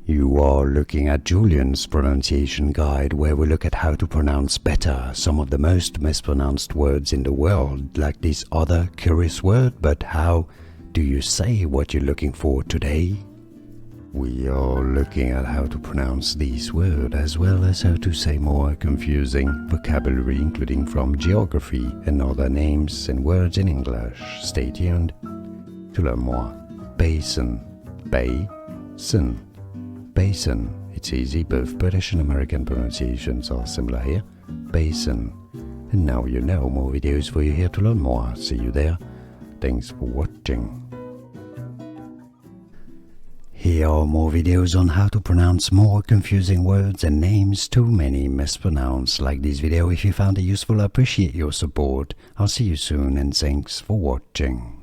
You are looking at Julian's pronunciation guide, where we look at how to pronounce better some of the most mispronounced words in the world, like this other curious word, but how do you say what you're looking for today? We are looking at how to pronounce this word, as well as how to say more confusing vocabulary, including from geography and other names and words in English. Stay tuned to learn more. Basin, basin, basin. It's easy, both British and American pronunciations are similar here. Basin. And now you know, more videos for you here to learn more. See you there. Thanks for watching. Here are more videos on how to pronounce more confusing words and names too many mispronounced. Like this video if you found it useful. I appreciate your support. I'll see you soon and thanks for watching.